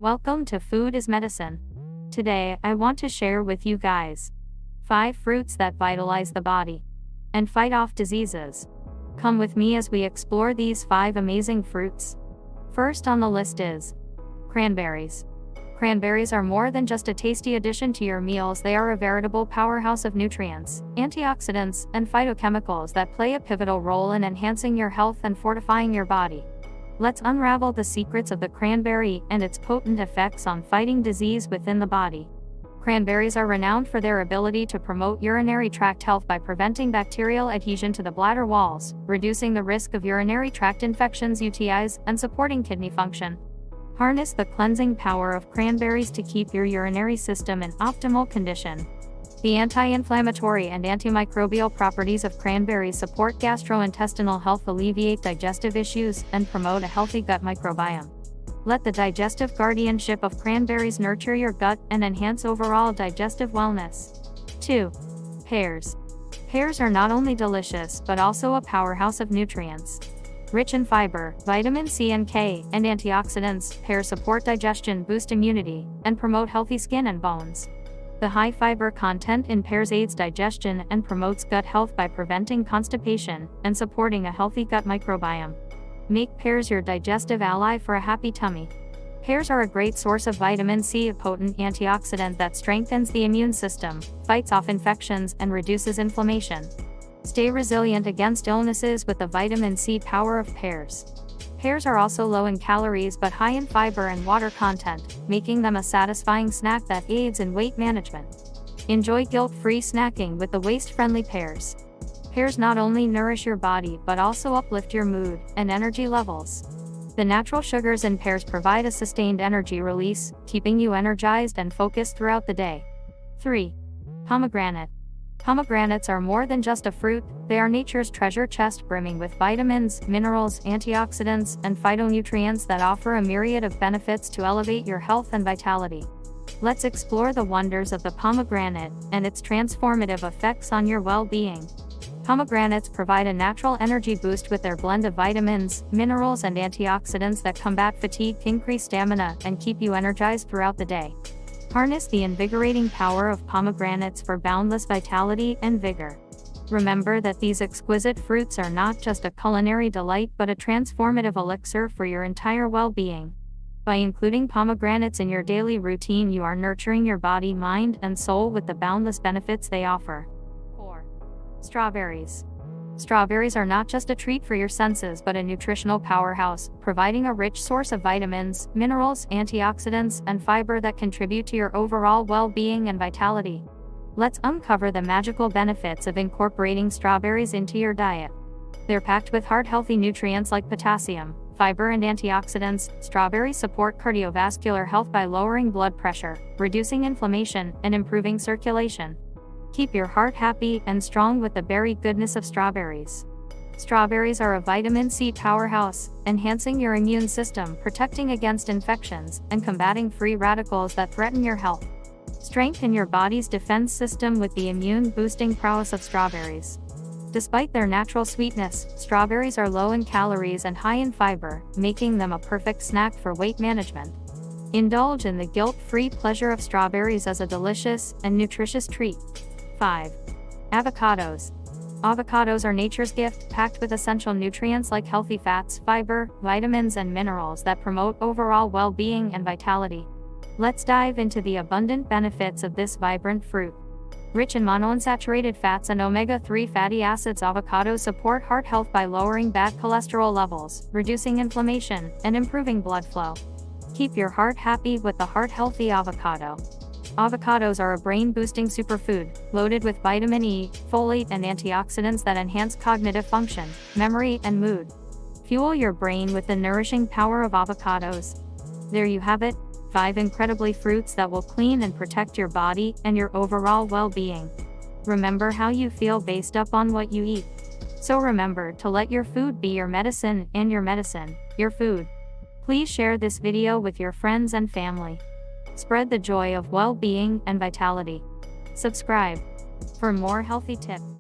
Welcome to Food is Medicine. Today, I want to share with you guys 5 fruits that vitalize the body and fight off diseases. Come with me as we explore these 5 amazing fruits. First on the list is cranberries. Cranberries are more than just a tasty addition to your meals, they are a veritable powerhouse of nutrients, antioxidants, and phytochemicals that play a pivotal role in enhancing your health and fortifying your body. Let's unravel the secrets of the cranberry and its potent effects on fighting disease within the body. Cranberries are renowned for their ability to promote urinary tract health by preventing bacterial adhesion to the bladder walls, reducing the risk of urinary tract infections (UTIs), and supporting kidney function. Harness the cleansing power of cranberries to keep your urinary system in optimal condition. The anti-inflammatory and antimicrobial properties of cranberries support gastrointestinal health, alleviate digestive issues, and promote a healthy gut microbiome. Let the digestive guardianship of cranberries nurture your gut and enhance overall digestive wellness. 2. Pears. Pears are not only delicious but also a powerhouse of nutrients. Rich in fiber, vitamin C and K, and antioxidants, pears support digestion, boost immunity, and promote healthy skin and bones. The high fiber content in pears aids digestion and promotes gut health by preventing constipation and supporting a healthy gut microbiome. Make pears your digestive ally for a happy tummy. Pears are a great source of vitamin C, a potent antioxidant that strengthens the immune system, fights off infections, and reduces inflammation. Stay resilient against illnesses with the vitamin C power of pears. Pears are also low in calories but high in fiber and water content, making them a satisfying snack that aids in weight management. Enjoy guilt-free snacking with the waist-friendly pears. Pears not only nourish your body but also uplift your mood and energy levels. The natural sugars in pears provide a sustained energy release, keeping you energized and focused throughout the day. 3. Pomegranate. Pomegranates are more than just a fruit, they are nature's treasure chest brimming with vitamins, minerals, antioxidants, and phytonutrients that offer a myriad of benefits to elevate your health and vitality. Let's explore the wonders of the pomegranate and its transformative effects on your well-being. Pomegranates provide a natural energy boost with their blend of vitamins, minerals, and antioxidants that combat fatigue, increase stamina, and keep you energized throughout the day. Harness the invigorating power of pomegranates for boundless vitality and vigor. Remember that these exquisite fruits are not just a culinary delight but a transformative elixir for your entire well-being. By including pomegranates in your daily routine, you are nurturing your body, mind, and soul with the boundless benefits they offer. 4. Strawberries. Strawberries are not just a treat for your senses but a nutritional powerhouse, providing a rich source of vitamins, minerals, antioxidants, and fiber that contribute to your overall well-being and vitality. Let's uncover the magical benefits of incorporating strawberries into your diet. They're packed with heart-healthy nutrients like potassium, fiber, and antioxidants. Strawberries support cardiovascular health by lowering blood pressure, reducing inflammation, and improving circulation. Keep your heart happy and strong with the berry goodness of strawberries. Strawberries are a vitamin C powerhouse, enhancing your immune system, protecting against infections, and combating free radicals that threaten your health. Strengthen your body's defense system with the immune-boosting prowess of strawberries. Despite their natural sweetness, strawberries are low in calories and high in fiber, making them a perfect snack for weight management. Indulge in the guilt-free pleasure of strawberries as a delicious and nutritious treat. 5. Avocados. Avocados are nature's gift, packed with essential nutrients like healthy fats, fiber, vitamins, and minerals that promote overall well-being and vitality. Let's dive into the abundant benefits of this vibrant fruit. Rich in monounsaturated fats and omega-3 fatty acids, avocados support heart health by lowering bad cholesterol levels, reducing inflammation, and improving blood flow. Keep your heart happy with the heart-healthy avocado. Avocados are a brain-boosting superfood, loaded with vitamin E, folate, and antioxidants that enhance cognitive function, memory, and mood. Fuel your brain with the nourishing power of avocados. There you have it, 5 incredibly fruits that will clean and protect your body and your overall well-being. Remember how you feel based upon what you eat. So remember to let your food be your medicine and your medicine, your food. Please share this video with your friends and family. Spread the joy of well-being and vitality. Subscribe for more healthy tips.